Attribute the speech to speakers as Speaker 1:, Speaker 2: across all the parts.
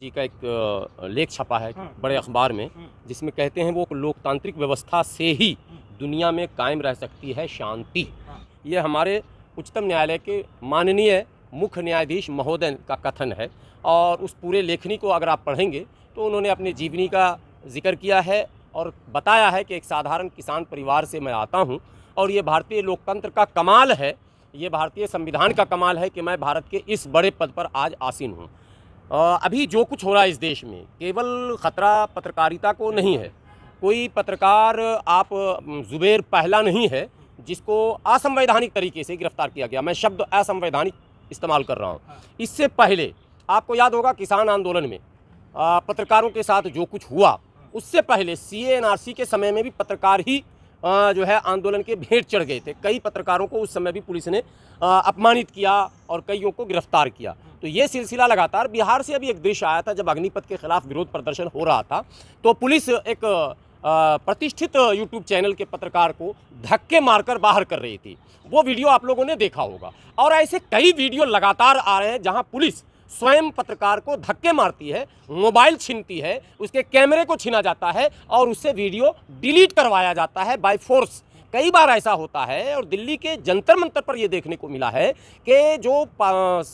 Speaker 1: जी का एक लेख छपा है बड़े अखबार में, जिसमें कहते हैं वो लोकतांत्रिक व्यवस्था से ही दुनिया में कायम रह सकती है शांति। ये हमारे उच्चतम न्यायालय के माननीय मुख्य न्यायाधीश महोदय का कथन है। और उस पूरे लेखनी को अगर आप पढ़ेंगे तो उन्होंने अपने जीवनी का जिक्र किया है और बताया है कि एक साधारण किसान परिवार से मैं आता हूँ और ये भारतीय लोकतंत्र का कमाल है, ये भारतीय संविधान का कमाल है कि मैं भारत के इस बड़े पद पर आज आसीन हूँ। अभी जो कुछ हो रहा है इस देश में, केवल ख़तरा पत्रकारिता को नहीं है। कोई पत्रकार आप ज़ुबैर पहला नहीं है जिसको असंवैधानिक तरीके से गिरफ्तार किया गया। मैं शब्द असंवैधानिक इस्तेमाल कर रहा हूँ। इससे पहले आपको याद होगा किसान आंदोलन में पत्रकारों के साथ जो कुछ हुआ, उससे पहले CA/NRC के समय में भी पत्रकार ही जो है आंदोलन के भेंट चढ़ गए थे। कई पत्रकारों को उस समय भी पुलिस ने अपमानित किया और कईयों को गिरफ्तार किया। तो ये सिलसिला लगातार। बिहार से अभी एक दृश्य आया था जब अग्निपथ के खिलाफ विरोध प्रदर्शन हो रहा था, तो पुलिस एक प्रतिष्ठित यूट्यूब चैनल के पत्रकार को धक्के मारकर बाहर कर रही थी। वो वीडियो आप लोगों ने देखा होगा। और ऐसे कई वीडियो लगातार आ रहे हैं जहां पुलिस स्वयं पत्रकार को धक्के मारती है, मोबाइल छीनती है, उसके कैमरे को छीना जाता है और उससे वीडियो डिलीट करवाया जाता है बाय फोर्स। कई बार ऐसा होता है और दिल्ली के जंतर मंतर पर यह देखने को मिला है कि जो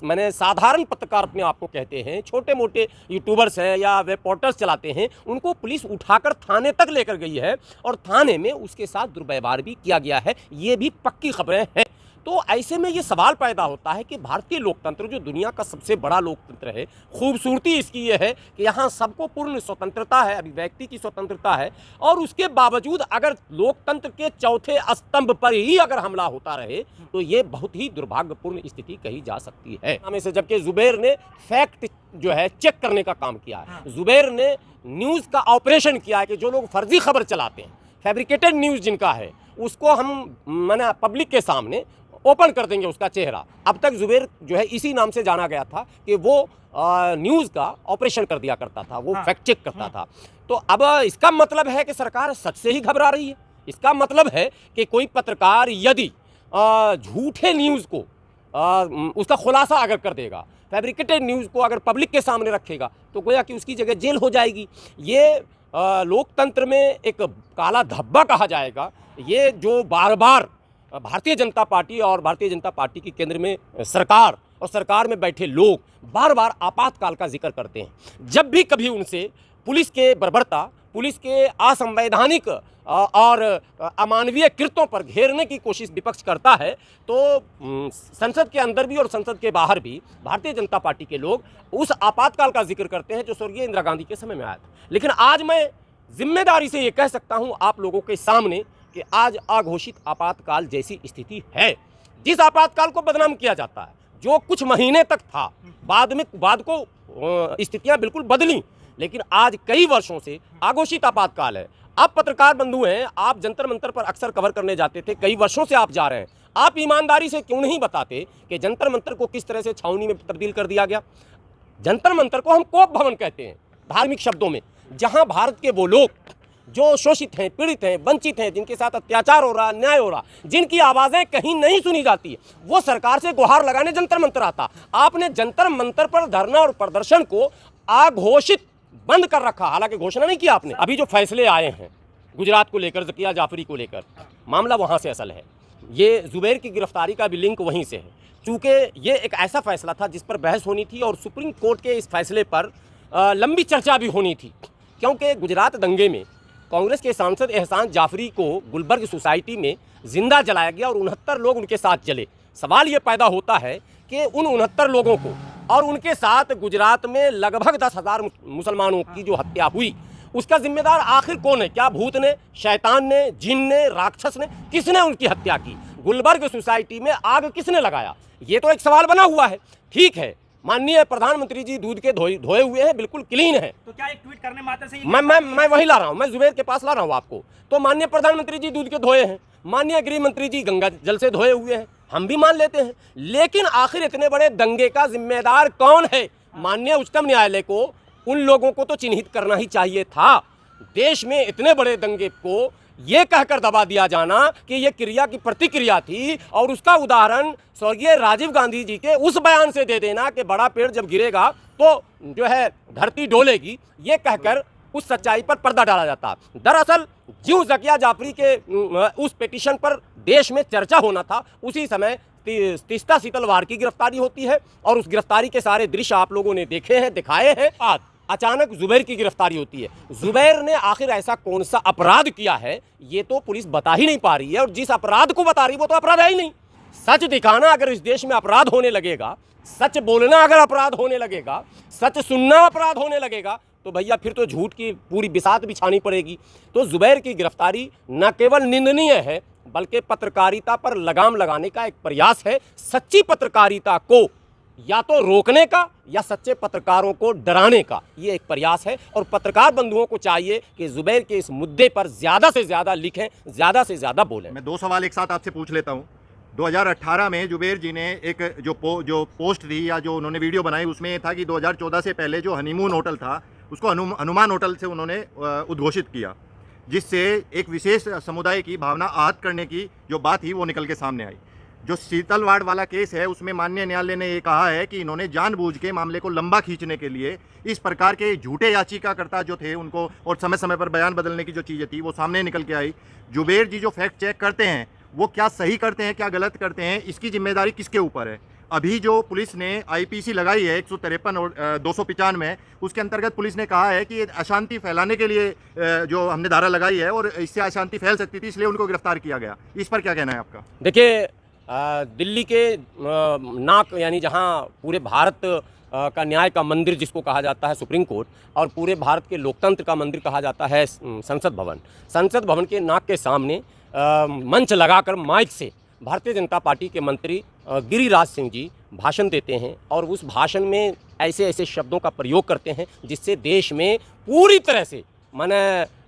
Speaker 1: मैंने साधारण पत्रकार अपने आप को कहते हैं, छोटे मोटे यूट्यूबर्स हैं या वेब पोर्टल्स चलाते हैं, उनको पुलिस उठाकर थाने तक लेकर गई है और थाने में उसके साथ दुर्व्यवहार भी किया गया है। ये भी पक्की खबरें हैं। तो ऐसे में ये सवाल पैदा होता है कि भारतीय लोकतंत्र जो दुनिया का सबसे बड़ा लोकतंत्र है, खूबसूरती इसकी ये है कि यहाँ सबको पूर्ण स्वतंत्रता है, अभिव्यक्ति की स्वतंत्रता है, और उसके बावजूद अगर लोकतंत्र के चौथे स्तंभ पर ही अगर हमला होता रहे तो ये बहुत ही दुर्भाग्यपूर्ण स्थिति कही जा सकती है। हमें से जबकि ज़ुबैर ने फैक्ट जो है चेक करने का काम किया है, ज़ुबैर ने न्यूज़ का ऑपरेशन किया है कि जो लोग फर्जी खबर चलाते हैं, फैब्रिकेटेड न्यूज़ जिनका है, उसको हम मैंने पब्लिक के सामने ओपन कर देंगे उसका चेहरा। अब तक ज़ुबैर जो है इसी नाम से जाना गया था कि वो न्यूज़ का ऑपरेशन कर दिया करता था, वो फैक्ट चेक करता था। तो अब इसका मतलब है कि सरकार सच से ही घबरा रही है। इसका मतलब है कि कोई पत्रकार यदि झूठे न्यूज़ को उसका खुलासा अगर कर देगा, फैब्रिकेटेड न्यूज़ को अगर पब्लिक के सामने रखेगा, तो गोया कि उसकी जगह जेल हो जाएगी। ये लोकतंत्र में एक काला धब्बा कहा जाएगा। ये जो बार बार भारतीय जनता पार्टी और भारतीय जनता पार्टी की केंद्र में सरकार और सरकार में बैठे लोग बार बार आपातकाल का जिक्र करते हैं। जब भी कभी उनसे पुलिस के बर्बरता, पुलिस के असंवैधानिक और अमानवीय कृत्यों पर घेरने की कोशिश विपक्ष करता है, तो संसद के अंदर भी और संसद के बाहर भी भारतीय जनता पार्टी के लोग उस आपातकाल का जिक्र करते हैं जो स्वर्गीय इंदिरा गांधी के समय में आया था। लेकिन आज मैं जिम्मेदारी से ये कह सकता हूँ आप लोगों के सामने कि आज अघोषित आपातकाल जैसी स्थिति है। जिस आपातकाल को बदनाम किया जाता है, जो कुछ महीने तक था, बाद को स्थितियां बिल्कुल बदली, लेकिन आज कई वर्षों से अघोषित आपातकाल है। आप पत्रकार बंधु हैं, आप जंतर मंतर पर अक्सर कवर करने जाते थे, कई वर्षों से आप जा रहे हैं। आप ईमानदारी से क्यों नहीं बताते कि जंतर मंतर को किस तरह से छावनी में तब्दील कर दिया गया? जंतर मंतर को हम कोप भवन कहते हैं धार्मिक शब्दों में, जहां भारत के वो लोग जो शोषित हैं, पीड़ित हैं, वंचित हैं, जिनके साथ अत्याचार हो रहा, अन्याय हो रहा, जिनकी आवाज़ें कहीं नहीं सुनी जाती, वो सरकार से गुहार लगाने जंतर मंतर आता। आपने जंतर मंतर पर धरना और प्रदर्शन को अघोषित बंद कर रखा। हालांकि घोषणा नहीं किया आपने। अभी जो फैसले आए हैं गुजरात को लेकर, ज़किया जाफरी को लेकर, मामला वहाँ से असल है। ये ज़ुबैर की गिरफ्तारी का भी लिंक वहीं से है। चूँकि ये एक ऐसा फैसला था जिस पर बहस होनी थी और सुप्रीम कोर्ट के इस फैसले पर लंबी चर्चा भी होनी थी, क्योंकि गुजरात दंगे में कांग्रेस के सांसद एहसान जाफरी को गुलबर्ग सोसाइटी में जिंदा जलाया गया और 69 लोग उनके साथ जले। सवाल ये पैदा होता है कि उन 69 लोगों को और उनके साथ गुजरात में लगभग 10,000 मुसलमानों की जो हत्या हुई, उसका जिम्मेदार आखिर कौन है? क्या भूत ने, शैतान ने, जिन ने, राक्षस ने? किसने उनकी हत्या की? गुलबर्ग सोसाइटी में आग किसने लगाया? ये तो एक सवाल बना हुआ है। ठीक है, माननीय प्रधानमंत्री जी दूध के धोए हुए हैं, बिल्कुल क्लीन है।
Speaker 2: तो क्या एक ट्वीट करने मात्र से
Speaker 1: मैं वही ला रहा हूं, मैं ज़ुबैर के पास ला रहा हूं आपको। तो माननीय प्रधानमंत्री जी दूध के धोए हैं, माननीय गृह मंत्री जी गंगा जल से धोए हुए हैं, हम भी मान लेते हैं। लेकिन आखिर इतने बड़े दंगे का जिम्मेदार कौन है? माननीय उच्चतम न्यायालय को उन लोगों को तो चिन्हित करना ही चाहिए था। देश में इतने बड़े दंगे को ये कहकर दबा दिया जाना कि ये क्रिया की प्रतिक्रिया थी, और उसका उदाहरण स्वर्गीय राजीव गांधी जी के उस बयान से दे देना कि बड़ा पेड़ जब गिरेगा तो जो है धरती डोलेगी, ये कहकर उस सच्चाई पर पर्दा डाला जाता। दरअसल ज्यों ज़किया जाफरी के उस पिटीशन पर देश में चर्चा होना था, उसी समय तीस्ता सीतलवार की गिरफ्तारी होती है, और उस गिरफ्तारी के सारे दृश्य आप लोगों ने देखे हैं, दिखाए हैं। अचानक जुबैर की गिरफ्तारी होती है। जुबैर ने आखिर ऐसा कौन सा अपराध किया है, ये तो पुलिस बता ही नहीं पा रही है, और जिस अपराध को बता रही है वो तो अपराध है ही नहीं। सच दिखाना अगर इस देश में अपराध होने लगेगा, सच बोलना अगर अपराध होने लगेगा, सच सुनना अपराध होने लगेगा, तो भैया फिर तो झूठ की पूरी बिसात बिछानी पड़ेगी। तो जुबैर की गिरफ्तारी न केवल निंदनीय है, बल्कि पत्रकारिता पर लगाम लगाने का एक प्रयास है। सच्ची पत्रकारिता को या तो रोकने का या सच्चे पत्रकारों को डराने का ये एक प्रयास है, और पत्रकार बंधुओं को चाहिए कि जुबैर के इस मुद्दे पर ज़्यादा से ज़्यादा लिखें, ज़्यादा से ज़्यादा बोलें।
Speaker 2: मैं 2 सवाल एक साथ आपसे पूछ लेता हूँ। 2018 में जुबैर जी ने एक जो पोस्ट थी या जो उन्होंने वीडियो बनाई, उसमें ये था कि 2014 से पहले जो हनीमून होटल था उसको हनुमान होटल से उन्होंने उद्घोषित किया, जिससे एक विशेष समुदाय की भावना आहत करने की जो बात थी वो निकल के सामने आई। जो सीतलवाड़ वाला केस है उसमें माननीय न्यायालय ने ये कहा है कि इन्होंने जानबूझ के मामले को लंबा खींचने के लिए इस प्रकार के झूठे याचिकाकर्ता जो थे उनको, और समय समय पर बयान बदलने की जो चीज़ें थी वो सामने निकल के आई। जुबैर जी जो फैक्ट चेक करते हैं वो क्या सही करते हैं क्या गलत करते हैं, इसकी जिम्मेदारी किसके ऊपर है? अभी जो पुलिस ने आईपीसी लगाई है 153 और 295 में, उसके अंतर्गत पुलिस ने कहा है कि ये अशांति फैलाने के लिए जो हमने धारा लगाई है और इससे अशांति फैल सकती थी, इसलिए उनको गिरफ्तार किया गया। इस पर क्या कहना है आपका?
Speaker 1: देखिए, दिल्ली के नाक यानी जहां पूरे भारत का न्याय का मंदिर जिसको कहा जाता है सुप्रीम कोर्ट, और पूरे भारत के लोकतंत्र का मंदिर कहा जाता है संसद भवन, संसद भवन के नाक के सामने मंच लगाकर माइक से भारतीय जनता पार्टी के मंत्री गिरिराज सिंह जी भाषण देते हैं, और उस भाषण में ऐसे ऐसे शब्दों का प्रयोग करते हैं जिससे देश में पूरी तरह से माने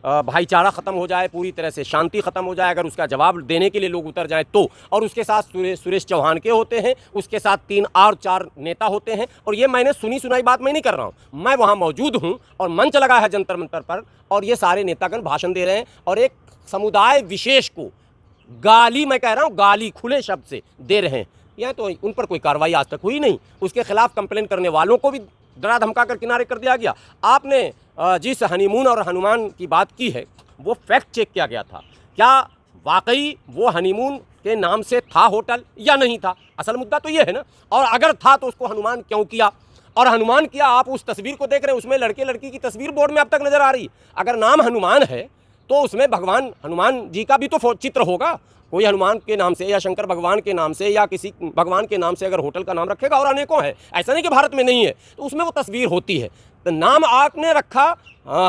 Speaker 1: भाईचारा ख़त्म हो जाए, पूरी तरह से शांति ख़त्म हो जाए, अगर उसका जवाब देने के लिए लोग उतर जाएं तो। और उसके साथ सुरेश चौहान के होते हैं, उसके साथ 3 और 4 नेता होते हैं, और ये मैंने सुनी सुनाई बात मैं नहीं कर रहा हूँ, मैं वहाँ मौजूद हूँ और मंच लगा है जंतर मंतर पर, और ये सारे नेतागण भाषण दे रहे हैं और एक समुदाय विशेष को गाली, मैं कह रहा हूँ गाली खुले शब्द से दे रहे हैं। यह तो उन पर कोई कार्रवाई आज तक हुई नहीं, उसके खिलाफ कंप्लेन करने वालों को भी डरा धमका कर किनारे कर दिया गया। आपने जिस हनीमून और हनुमान की बात की है वो फैक्ट चेक किया गया था, क्या वाकई वो हनीमून के नाम से था होटल या नहीं था? असल मुद्दा तो ये है ना, और अगर था तो उसको हनुमान क्यों किया, और हनुमान किया। आप उस तस्वीर को देख रहे हैं, उसमें लड़के लड़की की तस्वीर बोर्ड में अब तक नजर आ रही। अगर नाम हनुमान है तो उसमें भगवान हनुमान जी का भी तो चित्र होगा। कोई हनुमान के नाम से या शंकर भगवान के नाम से या किसी भगवान के नाम से अगर होटल का नाम रखेगा, और अनेकों है, ऐसा नहीं कि भारत में नहीं है, तो उसमें वो तस्वीर होती है। तो नाम आपने रखा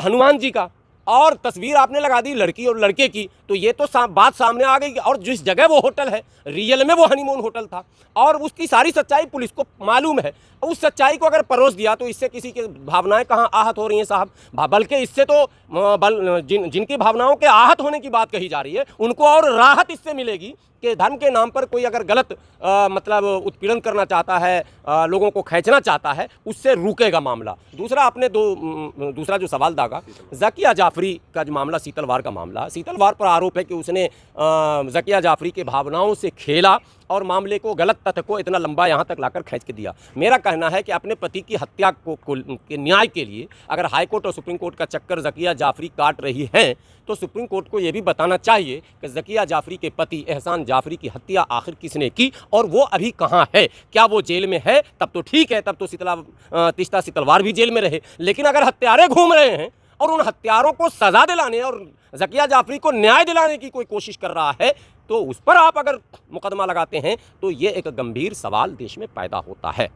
Speaker 1: हनुमान जी का और तस्वीर आपने लगा दी लड़की और लड़के की, तो ये तो बात सामने आ गई। और जिस जगह वो होटल है रियल में वो हनीमून होटल था, और उसकी सारी सच्चाई पुलिस को मालूम है। उस सच्चाई को अगर परोस दिया तो इससे किसी की भावनाएं कहाँ आहत हो रही हैं साहब, बल्कि इससे तो जिनकी भावनाओं के आहत होने की बात कही जा रही है उनको और राहत इससे मिलेगी कि धर्म के नाम पर कोई अगर गलत मतलब उत्पीड़न करना चाहता है, लोगों को खींचना चाहता है, उससे रुकेगा मामला। दूसरा आपने दूसरा जो सवाल दागा, ज़किया जाफरी का जो मामला, सीतलवाड़ का मामला, सीतलवाड़ पर आरोप है कि उसने ज़किया जाफरी के भावनाओं से खेला और मामले को, गलत तथ्य को इतना लंबा यहाँ तक लाकर खींच के दिया। मेरा कहना है कि अपने पति की हत्या के न्याय के लिए अगर हाई कोर्ट और सुप्रीम कोर्ट का चक्कर ज़किया जाफरी काट रही है, तो सुप्रीम कोर्ट को ये भी बताना चाहिए कि ज़किया जाफरी के पति एहसान जाफरी की हत्या आखिर किसने की और वो अभी कहाँ है। क्या वो जेल में है? तब तो ठीक है, तब तो तीस्ता सीतलवाड़ भी जेल में रहे। लेकिन अगर हत्यारे घूम रहे हैं और उन हत्यारों को सज़ा दिलाने और ज़किया जाफरी को न्याय दिलाने की कोई कोशिश कर रहा है, तो उस पर आप अगर मुकदमा लगाते हैं तो ये एक गंभीर सवाल देश में पैदा होता है।